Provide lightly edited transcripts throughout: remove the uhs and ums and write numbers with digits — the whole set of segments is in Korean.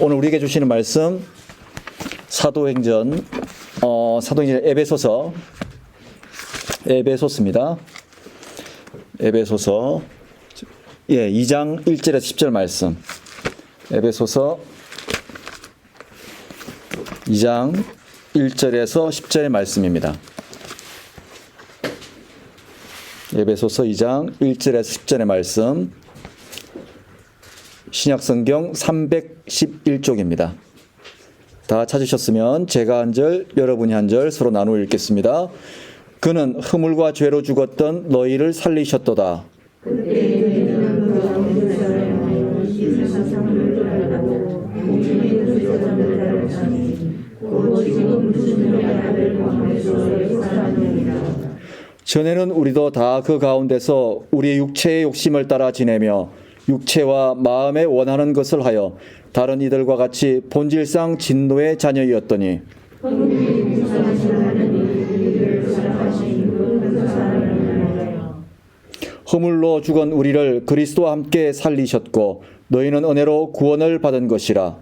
오늘 우리에게 주시는 말씀 사도행전 에베소서입니다. 에베소서 2장 1절에서 10절 말씀. 에베소서 2장 1절에서 10절의 말씀입니다. 에베소서 2장 1절에서 10절의 말씀. 신약성경 311쪽입니다. 다 찾으셨으면 제가 한 절, 여러분이 한 절 서로 나누어 읽겠습니다. 그는 허물과 죄로 죽었던 너희를 살리셨도다. 전에는 우리도 다 그 가운데서 우리의 육체의 욕심을 따라 지내며 육체와 마음에 원하는 것을 하여 다른 이들과 같이 본질상 진노의 자녀이었더니 허물로 죽은 우리를 그리스도와 함께 살리셨고 너희는 은혜로 구원을 받은 것이라.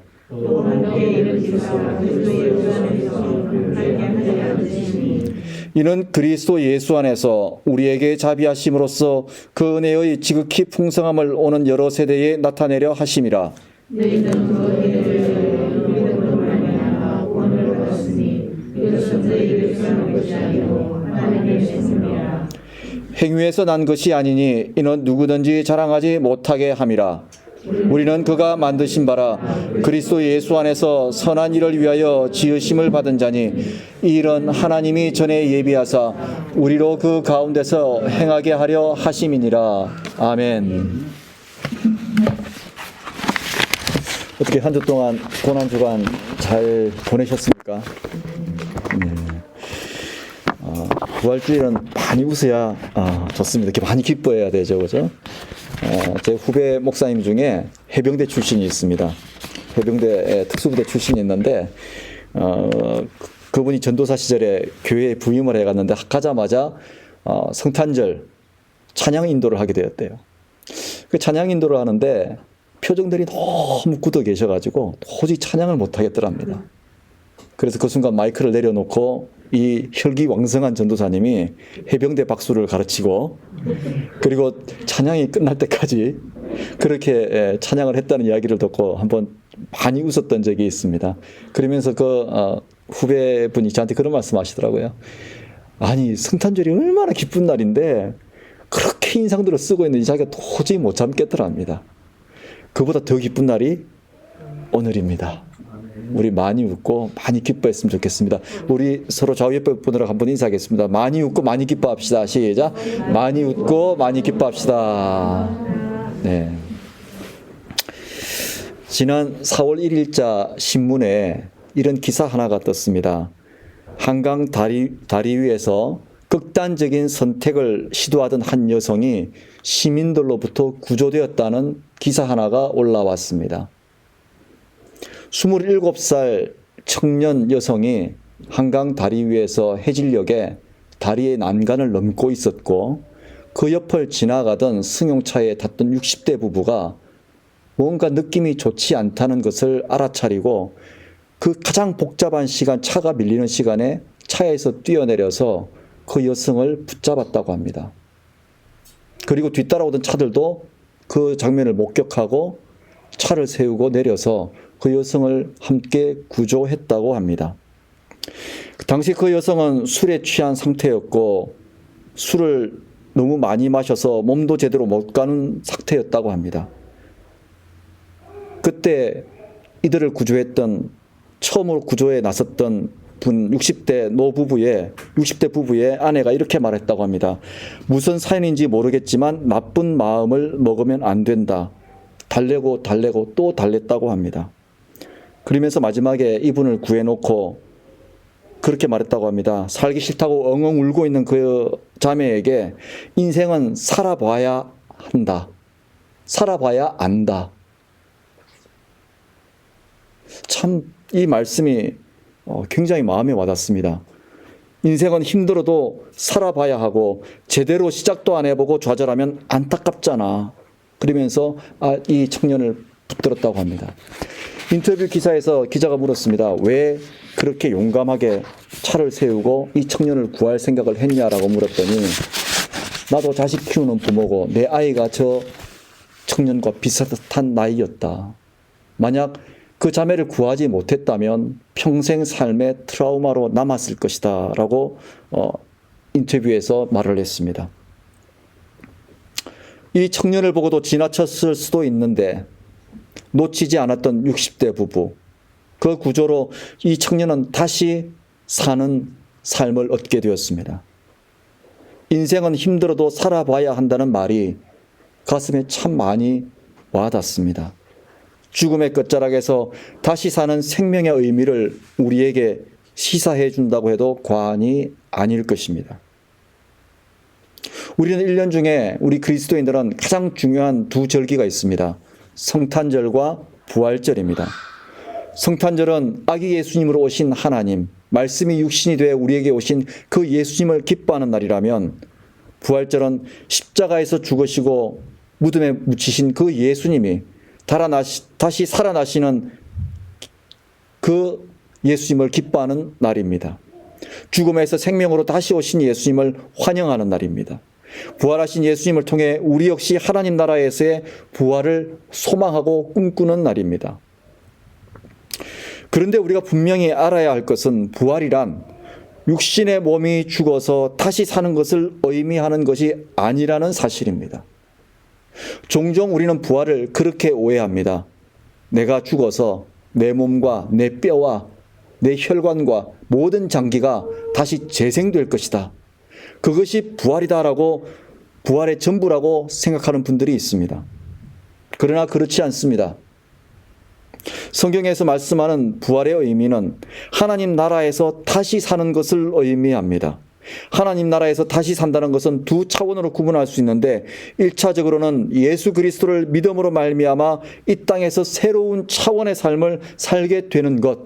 이는 그리스도 예수 안에서 우리에게 자비하심으로써 그 은혜의 지극히 풍성함을 오는 여러 세대에 나타내려 하심이라. 행위에서 난 것이 아니니 이는 누구든지 자랑하지 못하게 함이라. 우리는 그가 만드신 바라 그리스도 예수 안에서 선한 일을 위하여 지으심을 받은 자니 이 일은 하나님이 전에 예비하사 우리로 그 가운데서 행하게 하려 하심이니라. 아멘. 어떻게 한 주 동안 고난주간 잘 보내셨습니까? 부활주일은 많이 웃어야 좋습니다. 이렇게 많이 기뻐해야 되죠, 그죠? 제 후배 목사님 중에 해병대 출신이 있습니다. 해병대 특수부대 출신이 있는데 그분이 전도사 시절에 교회에 부임을 해갔는데 가자마자 성탄절 찬양 인도를 하게 되었대요. 그 찬양 인도를 하는데 표정들이 너무 굳어 계셔가지고 도저히 찬양을 못 하겠더랍니다. 그래서 그 순간 마이크를 내려놓고 이 혈기왕성한 전도사님이 해병대 박수를 가르치고 그리고 찬양이 끝날 때까지 그렇게 찬양을 했다는 이야기를 듣고 한번 많이 웃었던 적이 있습니다. 그러면서 그 후배분이 저한테 그런 말씀 하시더라고요. 아니 성탄절이 얼마나 기쁜 날인데 그렇게 인상들을 쓰고 있는지 자기가 도저히 못 참겠더랍니다. 그보다 더 기쁜 날이 오늘입니다. 우리 많이 웃고 많이 기뻐했으면 좋겠습니다. 우리 서로 좌우옆에 분으로 한번 인사하겠습니다. 많이 웃고 많이 기뻐합시다. 시작. 많이 웃고 많이 기뻐합시다. 네. 지난 4월 1일자 신문에 이런 기사 하나가 떴습니다. 한강 다리 위에서 극단적인 선택을 시도하던 한 여성이 시민들로부터 구조되었다는 기사 하나가 올라왔습니다. 27살 청년 여성이 한강 다리 위에서 해질녘에 다리의 난간을 넘고 있었고 그 옆을 지나가던 승용차에 탔던 60대 부부가 뭔가 느낌이 좋지 않다는 것을 알아차리고 그 가장 복잡한 시간, 차가 밀리는 시간에 차에서 뛰어내려서 그 여성을 붙잡았다고 합니다. 그리고 뒤따라오던 차들도 그 장면을 목격하고 차를 세우고 내려서 그 여성을 함께 구조했다고 합니다. 당시 그 여성은 술에 취한 상태였고 술을 너무 많이 마셔서 몸도 제대로 못 가는 상태였다고 합니다. 그때 이들을 구조했던 처음으로 구조에 나섰던 60대 부부의 아내가 이렇게 말했다고 합니다. 무슨 사연인지 모르겠지만 나쁜 마음을 먹으면 안 된다. 달래고 또 달랬다고 합니다. 그러면서 마지막에 이분을 구해놓고 그렇게 말했다고 합니다. 살기 싫다고 엉엉 울고 있는 그 자매에게 인생은 살아봐야 한다. 살아봐야 안다. 참 이 말씀이 굉장히 마음에 와닿습니다. 인생은 힘들어도 살아봐야 하고 제대로 시작도 안 해보고 좌절하면 안타깝잖아. 그러면서 이 청년을 붙들었다고 합니다. 인터뷰 기사에서 기자가 물었습니다. 왜 그렇게 용감하게 차를 세우고 이 청년을 구할 생각을 했냐라고 물었더니 나도 자식 키우는 부모고 내 아이가 저 청년과 비슷한 나이였다. 만약 그 자매를 구하지 못했다면 평생 삶의 트라우마로 남았을 것이다 라고 인터뷰에서 말을 했습니다. 이 청년을 보고도 지나쳤을 수도 있는데 놓치지 않았던 60대 부부, 그 구조로 이 청년은 다시 사는 삶을 얻게 되었습니다. 인생은 힘들어도 살아봐야 한다는 말이 가슴에 참 많이 와닿습니다. 죽음의 끝자락에서 다시 사는 생명의 의미를 우리에게 시사해 준다고 해도 과언이 아닐 것입니다. 우리는 1년 중에 우리 그리스도인들은 가장 중요한 두 절기가 있습니다. 성탄절과 부활절입니다. 성탄절은 아기 예수님으로 오신 하나님, 말씀이 육신이 되어 우리에게 오신 그 예수님을 기뻐하는 날이라면, 부활절은 십자가에서 죽으시고 무덤에 묻히신 그 예수님이 다시 살아나시는 그 예수님을 기뻐하는 날입니다. 죽음에서 생명으로 다시 오신 예수님을 환영하는 날입니다. 부활하신 예수님을 통해 우리 역시 하나님 나라에서의 부활을 소망하고 꿈꾸는 날입니다. 그런데 우리가 분명히 알아야 할 것은 부활이란 육신의 몸이 죽어서 다시 사는 것을 의미하는 것이 아니라는 사실입니다. 종종 우리는 부활을 그렇게 오해합니다. 내가 죽어서 내 몸과 내 뼈와 내 혈관과 모든 장기가 다시 재생될 것이다. 그것이 부활이다라고, 부활의 전부라고 생각하는 분들이 있습니다. 그러나 그렇지 않습니다. 성경에서 말씀하는 부활의 의미는 하나님 나라에서 다시 사는 것을 의미합니다. 하나님 나라에서 다시 산다는 것은 두 차원으로 구분할 수 있는데, 1차적으로는 예수 그리스도를 믿음으로 말미암아 이 땅에서 새로운 차원의 삶을 살게 되는 것,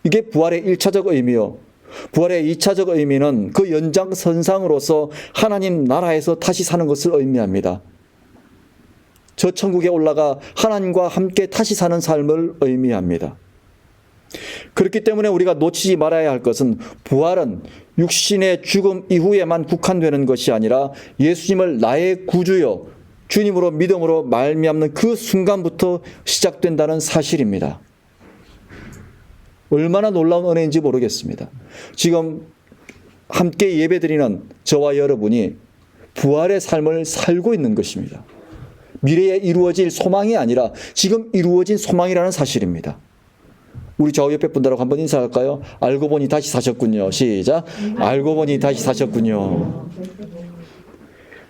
이게 부활의 1차적 의미요. 부활의 2차적 의미는 그 연장선상으로서 하나님 나라에서 다시 사는 것을 의미합니다. 저 천국에 올라가 하나님과 함께 다시 사는 삶을 의미합니다. 그렇기 때문에 우리가 놓치지 말아야 할 것은, 부활은 육신의 죽음 이후에만 국한되는 것이 아니라 예수님을 나의 구주요 주님으로 믿음으로 말미암는 그 순간부터 시작된다는 사실입니다. 얼마나 놀라운 은혜인지 모르겠습니다. 지금 함께 예배드리는 저와 여러분이 부활의 삶을 살고 있는 것입니다. 미래에 이루어질 소망이 아니라 지금 이루어진 소망이라는 사실입니다. 우리 좌우 옆에 분들하고 한번 인사할까요? 알고 보니 다시 사셨군요. 시작. 알고 보니 다시 사셨군요.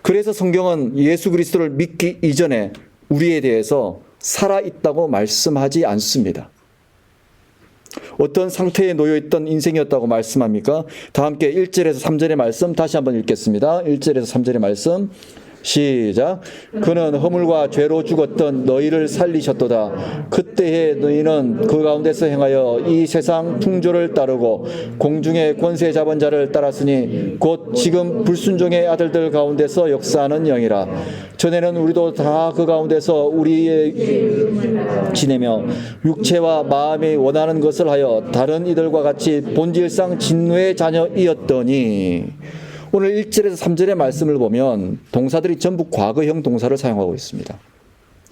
그래서 성경은 예수 그리스도를 믿기 이전에 우리에 대해서 살아있다고 말씀하지 않습니다. 어떤 상태에 놓여있던 인생이었다고 말씀합니까? 다 함께 1절에서 3절의 말씀 다시 한번 읽겠습니다. 1절에서 3절의 말씀 시작. 그는 허물과 죄로 죽었던 너희를 살리셨도다. 그때에 너희는 그 가운데서 행하여 이 세상 풍조를 따르고 공중의 권세 잡은 자를 따랐으니 곧 지금 불순종의 아들들 가운데서 역사하는 영이라. 전에는 우리도 다 그 가운데서 우리의 지내며 육체와 마음이 원하는 것을 하여 다른 이들과 같이 본질상 진노의 자녀이었더니, 오늘 1절에서 3절의 말씀을 보면 동사들이 전부 과거형 동사를 사용하고 있습니다.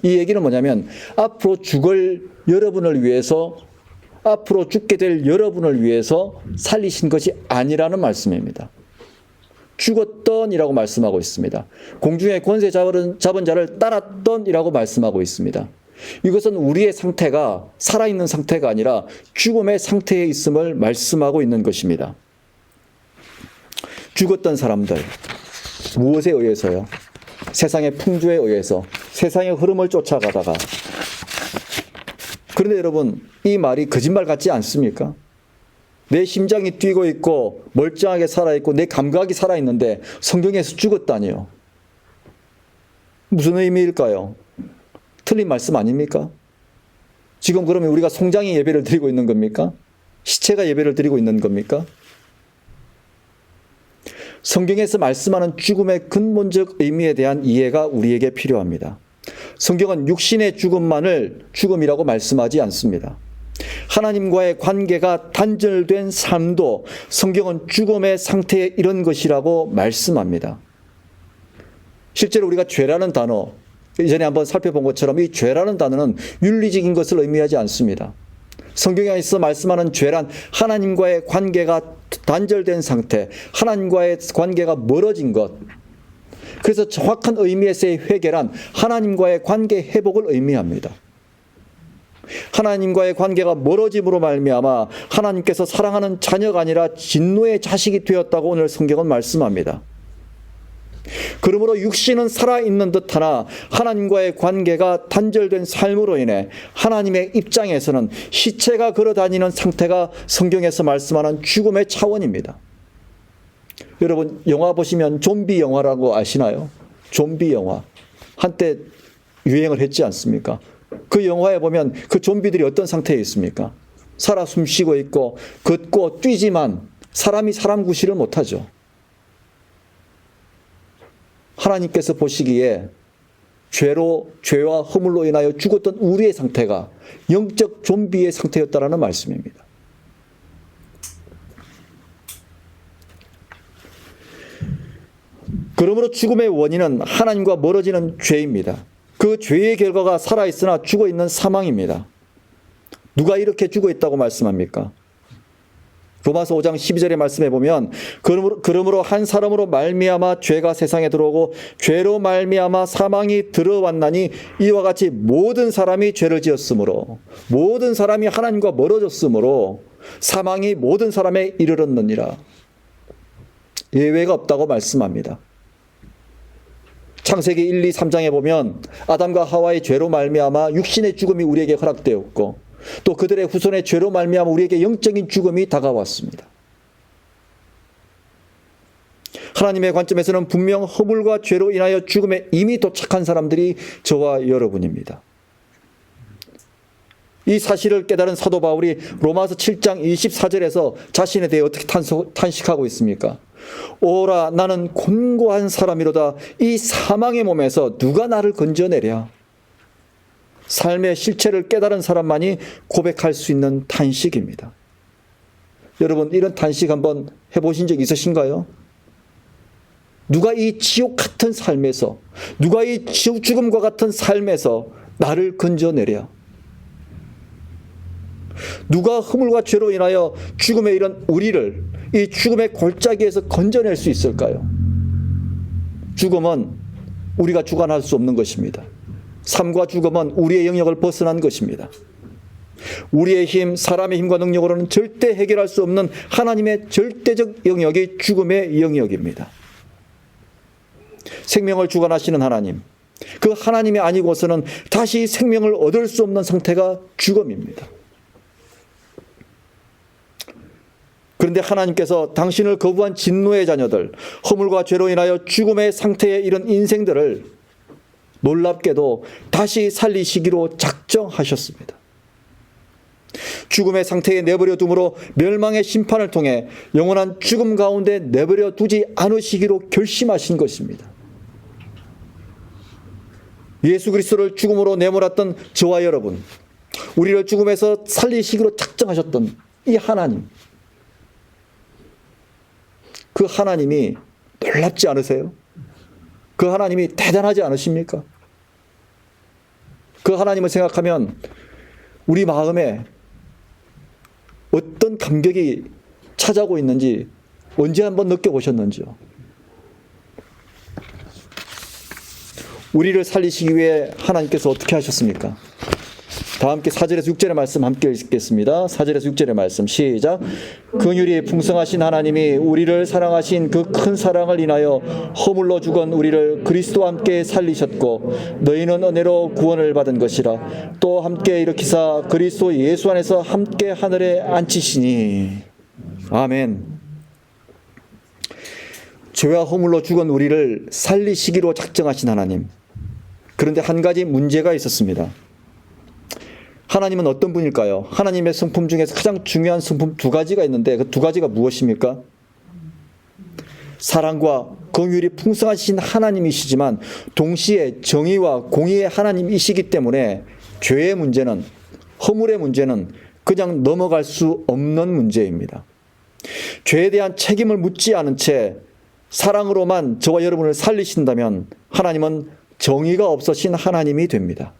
이 얘기는 뭐냐면, 앞으로 죽을 여러분을 위해서, 앞으로 죽게 될 여러분을 위해서 살리신 것이 아니라는 말씀입니다. 죽었던이라고 말씀하고 있습니다. 공중의 권세 잡은 자를 따랐던이라고 말씀하고 있습니다. 이것은 우리의 상태가 살아있는 상태가 아니라 죽음의 상태에 있음을 말씀하고 있는 것입니다. 죽었던 사람들, 무엇에 의해서요? 세상의 풍조에 의해서, 세상의 흐름을 쫓아가다가. 그런데 여러분, 이 말이 거짓말 같지 않습니까? 내 심장이 뛰고 있고 멀쩡하게 살아있고 내 감각이 살아있는데 성경에서 죽었다니요. 무슨 의미일까요? 틀린 말씀 아닙니까? 지금 그러면 우리가 송장이 예배를 드리고 있는 겁니까? 시체가 예배를 드리고 있는 겁니까? 성경에서 말씀하는 죽음의 근본적 의미에 대한 이해가 우리에게 필요합니다. 성경은 육신의 죽음만을 죽음이라고 말씀하지 않습니다. 하나님과의 관계가 단절된 삶도 성경은 죽음의 상태에 이른 것이라고 말씀합니다. 실제로 우리가 죄라는 단어, 이전에 한번 살펴본 것처럼 이 죄라는 단어는 윤리적인 것을 의미하지 않습니다. 성경에서 말씀하는 죄란 하나님과의 관계가 단절된 상태, 하나님과의 관계가 멀어진 것. 그래서 정확한 의미에서의 회개란 하나님과의 관계 회복을 의미합니다. 하나님과의 관계가 멀어짐으로 말미암아 하나님께서 사랑하는 자녀가 아니라 진노의 자식이 되었다고 오늘 성경은 말씀합니다. 그러므로 육신은 살아있는 듯하나 하나님과의 관계가 단절된 삶으로 인해 하나님의 입장에서는 시체가 걸어다니는 상태가 성경에서 말씀하는 죽음의 차원입니다. 여러분 영화 보시면 좀비 영화라고 아시나요? 좀비 영화. 한때 유행을 했지 않습니까? 그 영화에 보면 그 좀비들이 어떤 상태에 있습니까? 살아 숨쉬고 있고 걷고 뛰지만 사람이 사람 구실을 못하죠. 하나님께서 보시기에 죄와 허물로 인하여 죽었던 우리의 상태가 영적 좀비의 상태였다라는 말씀입니다. 그러므로 죽음의 원인은 하나님과 멀어지는 죄입니다. 그 죄의 결과가 살아있으나 죽어있는 사망입니다. 누가 이렇게 죽어있다고 말씀합니까? 로마서 5장 12절의 말씀에 보면 그러므로 한 사람으로 말미암아 죄가 세상에 들어오고 죄로 말미암아 사망이 들어왔나니 이와 같이 모든 사람이 죄를 지었으므로 모든 사람이 하나님과 멀어졌으므로 사망이 모든 사람에 이르렀느니라. 예외가 없다고 말씀합니다. 창세기 1, 2, 3장에 보면 아담과 하와의 죄로 말미암아 육신의 죽음이 우리에게 허락되었고 또 그들의 후손의 죄로 말미암아 우리에게 영적인 죽음이 다가왔습니다. 하나님의 관점에서는 분명 허물과 죄로 인하여 죽음에 이미 도착한 사람들이 저와 여러분입니다. 이 사실을 깨달은 사도 바울이 로마서 7장 24절에서 자신에 대해 어떻게 탄식하고 있습니까? 오라 나는 곤고한 사람이로다. 이 사망의 몸에서 누가 나를 건져내랴. 삶의 실체를 깨달은 사람만이 고백할 수 있는 탄식입니다. 여러분 이런 탄식 한번 해보신 적 있으신가요? 누가 이 지옥 같은 삶에서 누가 이 죽음과 같은 삶에서 나를 건져내랴. 누가 허물과 죄로 인하여 죽음에 이른 우리를 이 죽음의 골짜기에서 건져낼 수 있을까요? 죽음은 우리가 주관할 수 없는 것입니다. 삶과 죽음은 우리의 영역을 벗어난 것입니다. 우리의 힘, 사람의 힘과 능력으로는 절대 해결할 수 없는 하나님의 절대적 영역이 죽음의 영역입니다. 생명을 주관하시는 하나님, 그 하나님이 아니고서는 다시 생명을 얻을 수 없는 상태가 죽음입니다. 그런데 하나님께서 당신을 거부한 진노의 자녀들, 허물과 죄로 인하여 죽음의 상태에 이른 인생들을 놀랍게도 다시 살리시기로 작정하셨습니다. 죽음의 상태에 내버려 둠으로 멸망의 심판을 통해 영원한 죽음 가운데 내버려 두지 않으시기로 결심하신 것입니다. 예수 그리스도를 죽음으로 내몰았던 저와 여러분, 우리를 죽음에서 살리시기로 작정하셨던 이 하나님, 그 하나님이 놀랍지 않으세요? 그 하나님이 대단하지 않으십니까? 그 하나님을 생각하면 우리 마음에 어떤 감격이 찾아오고 있는지 언제 한번 느껴보셨는지요? 우리를 살리시기 위해 하나님께서 어떻게 하셨습니까? 다 함께 4절에서 6절의 말씀 함께 읽겠습니다. 4절에서 6절의 말씀 시작. 긍휼이 풍성하신 하나님이 우리를 사랑하신 그 큰 사랑을 인하여 허물로 죽은 우리를 그리스도와 함께 살리셨고 너희는 은혜로 구원을 받은 것이라. 또 함께 일으키사 그리스도 예수 안에서 함께 하늘에 앉히시니. 아멘. 죄와 허물로 죽은 우리를 살리시기로 작정하신 하나님. 그런데 한 가지 문제가 있었습니다. 하나님은 어떤 분일까요? 하나님의 성품 중에서 가장 중요한 성품 두 가지가 있는데 그 두 가지가 무엇입니까? 사랑과 긍휼이 풍성하신 하나님이시지만 동시에 정의와 공의의 하나님이시기 때문에 죄의 문제는, 허물의 문제는 그냥 넘어갈 수 없는 문제입니다. 죄에 대한 책임을 묻지 않은 채 사랑으로만 저와 여러분을 살리신다면 하나님은 정의가 없으신 하나님이 됩니다.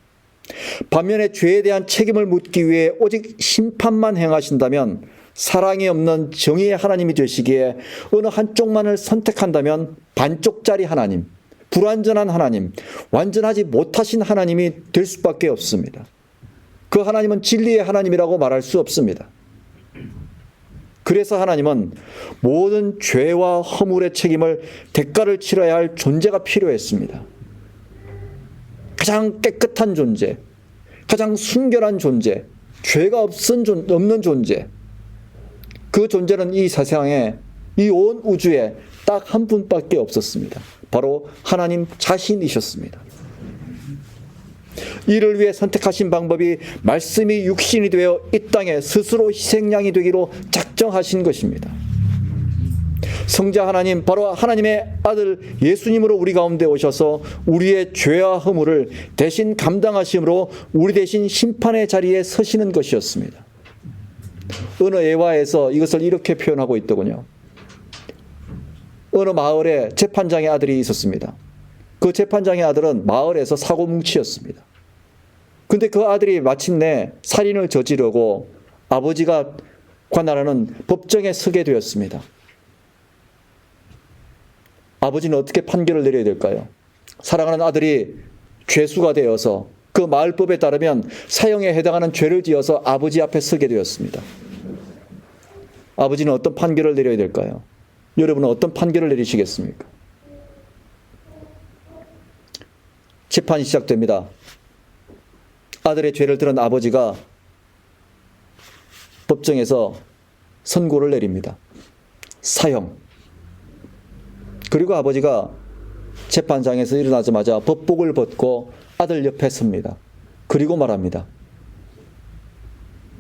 반면에 죄에 대한 책임을 묻기 위해 오직 심판만 행하신다면 사랑이 없는 정의의 하나님이 되시기에 어느 한쪽만을 선택한다면 반쪽짜리 하나님, 불완전한 하나님, 완전하지 못하신 하나님이 될 수밖에 없습니다. 그 하나님은 진리의 하나님이라고 말할 수 없습니다. 그래서 하나님은 모든 죄와 허물의 책임을 대가를 치러야 할 존재가 필요했습니다. 가장 깨끗한 존재, 가장 순결한 존재, 죄가 없는 존재, 그 존재는 이 세상에, 이 온 우주에 딱 한 분밖에 없었습니다. 바로 하나님 자신이셨습니다. 이를 위해 선택하신 방법이 말씀이 육신이 되어 이 땅에 스스로 희생양이 되기로 작정하신 것입니다. 성자 하나님, 바로 하나님의 아들 예수님으로 우리 가운데 오셔서 우리의 죄와 허물을 대신 감당하심으로 우리 대신 심판의 자리에 서시는 것이었습니다. 어느 예화에서 이것을 이렇게 표현하고 있더군요. 어느 마을에 재판장의 아들이 있었습니다. 그 재판장의 아들은 마을에서 사고뭉치였습니다. 근데 그 아들이 마침내 살인을 저지르고 아버지가 관할하는 법정에 서게 되었습니다. 아버지는 어떻게 판결을 내려야 될까요? 사랑하는 아들이 죄수가 되어서 그 마을법에 따르면 사형에 해당하는 죄를 지어서 아버지 앞에 서게 되었습니다. 아버지는 어떤 판결을 내려야 될까요? 여러분은 어떤 판결을 내리시겠습니까? 재판이 시작됩니다. 아들의 죄를 들은 아버지가 법정에서 선고를 내립니다. 사형. 그리고 아버지가 재판장에서 일어나자마자 법복을 벗고 아들 옆에 섭니다. 그리고 말합니다.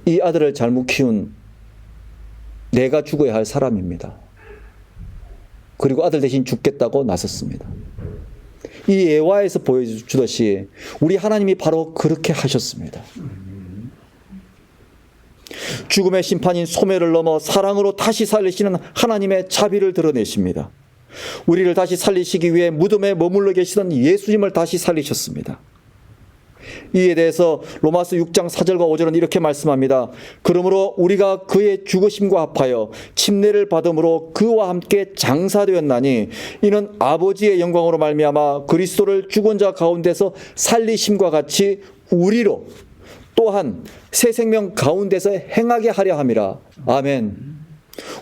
이 아들을 잘못 키운 내가 죽어야 할 사람입니다. 그리고 아들 대신 죽겠다고 나섰습니다. 이 예화에서 보여주듯이 우리 하나님이 바로 그렇게 하셨습니다. 죽음의 심판인 소멸을 넘어 사랑으로 다시 살리시는 하나님의 자비를 드러내십니다. 우리를 다시 살리시기 위해 무덤에 머물러 계시던 예수님을 다시 살리셨습니다. 이에 대해서 로마서 6장 4절과 5절은 이렇게 말씀합니다. 그러므로 우리가 그의 죽으심과 합하여 침례를 받음으로 그와 함께 장사되었나니 이는 아버지의 영광으로 말미암아 그리스도를 죽은 자 가운데서 살리심과 같이 우리로 또한 새 생명 가운데서 행하게 하려 함이라. 아멘.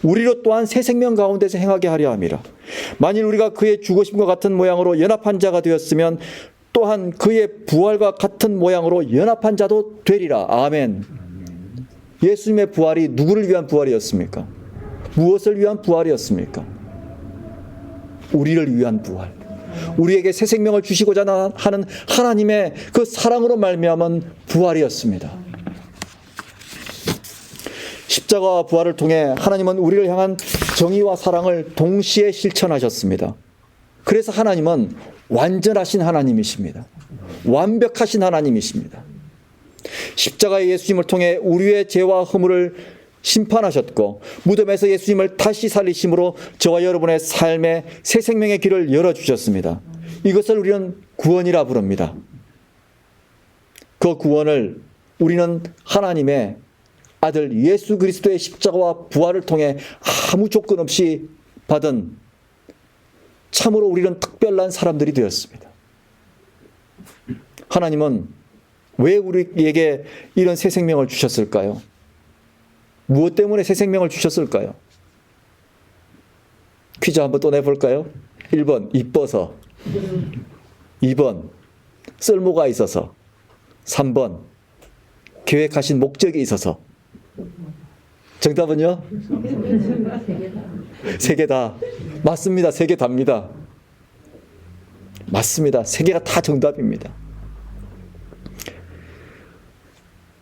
우리로 또한 새 생명 가운데서 행하게 하려 함이라. 만일 우리가 그의 죽으심과 같은 모양으로 연합한 자가 되었으면 또한 그의 부활과 같은 모양으로 연합한 자도 되리라. 아멘. 예수님의 부활이 누구를 위한 부활이었습니까? 무엇을 위한 부활이었습니까? 우리를 위한 부활. 우리에게 새 생명을 주시고자 하는 하나님의 그 사랑으로 말미암은 부활이었습니다. 십자가와 부활을 통해 하나님은 우리를 향한 정의와 사랑을 동시에 실천하셨습니다. 그래서 하나님은 완전하신 하나님이십니다. 완벽하신 하나님이십니다. 십자가의 예수님을 통해 우리의 죄와 허물을 심판하셨고 무덤에서 예수님을 다시 살리심으로 저와 여러분의 삶에 새 생명의 길을 열어주셨습니다. 이것을 우리는 구원이라 부릅니다. 그 구원을 우리는 하나님의 아들 예수 그리스도의 십자가와 부활을 통해 아무 조건 없이 받은 참으로 우리는 특별한 사람들이 되었습니다. 하나님은 왜 우리에게 이런 새 생명을 주셨을까요? 무엇 때문에 새 생명을 주셨을까요? 퀴즈 한번 또 내볼까요? 1번 이뻐서, 2번 쓸모가 있어서, 3번 계획하신 목적이 있어서. 정답은요? 세 개 다. 맞습니다. 세 개 답니다. 맞습니다. 세 개가 다 정답입니다.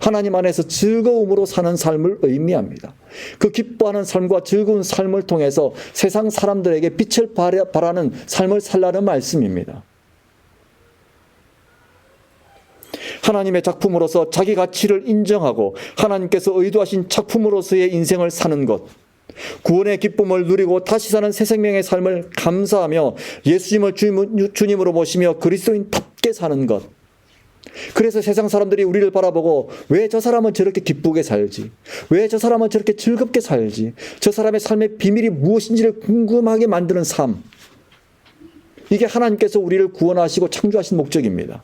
하나님 안에서 즐거움으로 사는 삶을 의미합니다. 그 기뻐하는 삶과 즐거운 삶을 통해서 세상 사람들에게 빛을 발하는 삶을 살라는 말씀입니다. 하나님의 작품으로서 자기 가치를 인정하고 하나님께서 의도하신 작품으로서의 인생을 사는 것, 구원의 기쁨을 누리고 다시 사는 새 생명의 삶을 감사하며 예수님을 주님으로 모시며 그리스도인답게 사는 것. 그래서 세상 사람들이 우리를 바라보고 왜 저 사람은 저렇게 기쁘게 살지? 왜 저 사람은 저렇게 즐겁게 살지? 저 사람의 삶의 비밀이 무엇인지를 궁금하게 만드는 삶. 이게 하나님께서 우리를 구원하시고 창조하신 목적입니다.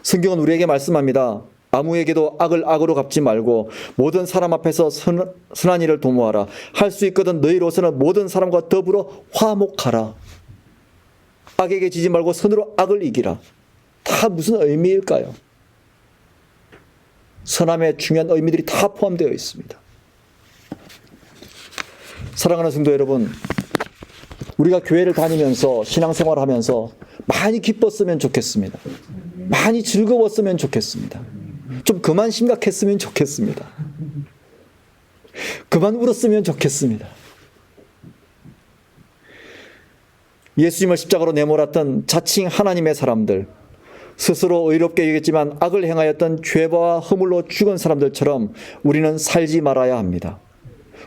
성경은 우리에게 말씀합니다. 아무에게도 악을 악으로 갚지 말고 모든 사람 앞에서 선한 일을 도모하라. 할 수 있거든 너희로서는 모든 사람과 더불어 화목하라. 악에게 지지 말고 선으로 악을 이기라. 다 무슨 의미일까요? 선함의 중요한 의미들이 다 포함되어 있습니다. 사랑하는 성도 여러분, 우리가 교회를 다니면서 신앙생활을 하면서 많이 기뻤으면 좋겠습니다. 많이 즐거웠으면 좋겠습니다. 좀 그만 심각했으면 좋겠습니다. 그만 울었으면 좋겠습니다. 예수님을 십자가로 내몰았던 자칭 하나님의 사람들, 스스로 의롭게 여겼지만 악을 행하였던 죄와 허물로 죽은 사람들처럼 우리는 살지 말아야 합니다.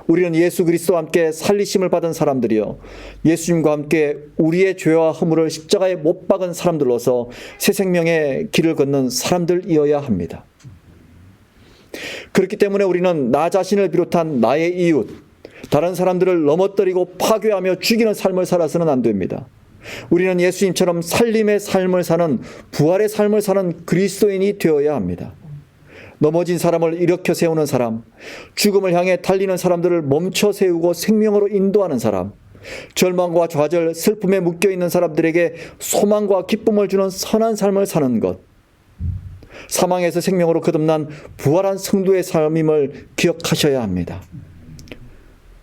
우리는 예수 그리스도와 함께 살리심을 받은 사람들이요, 예수님과 함께 우리의 죄와 허물을 십자가에 못 박은 사람들로서 새 생명의 길을 걷는 사람들이어야 합니다. 그렇기 때문에 우리는 나 자신을 비롯한 나의 이웃, 다른 사람들을 넘어뜨리고 파괴하며 죽이는 삶을 살아서는 안 됩니다. 우리는 예수님처럼 살림의 삶을 사는, 부활의 삶을 사는 그리스도인이 되어야 합니다. 넘어진 사람을 일으켜 세우는 사람, 죽음을 향해 달리는 사람들을 멈춰 세우고 생명으로 인도하는 사람, 절망과 좌절, 슬픔에 묶여있는 사람들에게 소망과 기쁨을 주는 선한 삶을 사는 것, 사망에서 생명으로 거듭난 부활한 성도의 삶임을 기억하셔야 합니다.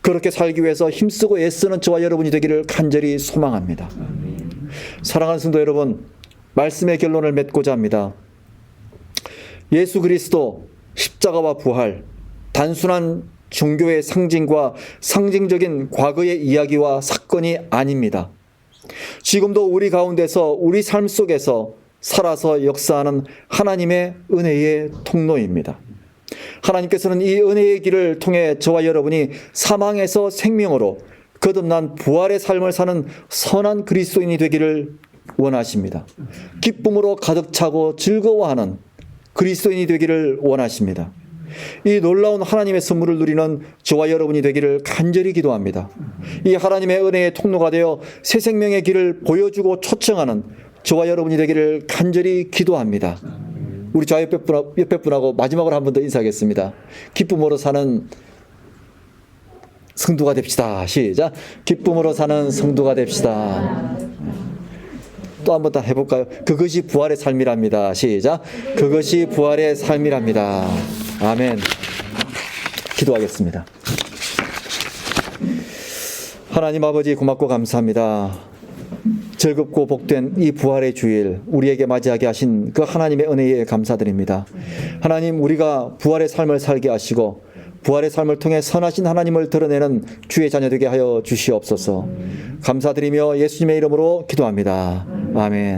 그렇게 살기 위해서 힘쓰고 애쓰는 저와 여러분이 되기를 간절히 소망합니다. 사랑하는 성도 여러분, 말씀의 결론을 맺고자 합니다. 예수 그리스도 십자가와 부활, 단순한 종교의 상징과 상징적인 과거의 이야기와 사건이 아닙니다. 지금도 우리 가운데서 우리 삶 속에서 살아서 역사하는 하나님의 은혜의 통로입니다. 하나님께서는 이 은혜의 길을 통해 저와 여러분이 사망에서 생명으로 거듭난 부활의 삶을 사는 선한 그리스도인이 되기를 원하십니다. 기쁨으로 가득 차고 즐거워하는 그리스도인이 되기를 원하십니다. 이 놀라운 하나님의 선물을 누리는 저와 여러분이 되기를 간절히 기도합니다. 이 하나님의 은혜의 통로가 되어 새 생명의 길을 보여주고 초청하는 저와 여러분이 되기를 간절히 기도합니다. 우리 저 옆에 분하고 마지막으로 한 번 더 인사하겠습니다. 기쁨으로 사는 성도가 됩시다. 시작. 기쁨으로 사는 성도가 됩시다. 또 한 번 더 해볼까요? 그것이 부활의 삶이랍니다. 시작. 그것이 부활의 삶이랍니다. 아멘. 기도하겠습니다. 하나님 아버지 고맙고 감사합니다. 즐겁고 복된 이 부활의 주일 우리에게 맞이하게 하신 그 하나님의 은혜에 감사드립니다. 하나님, 우리가 부활의 삶을 살게 하시고 부활의 삶을 통해 선하신 하나님을 드러내는 주의 자녀 되게 하여 주시옵소서. 감사드리며 예수님의 이름으로 기도합니다. 아멘.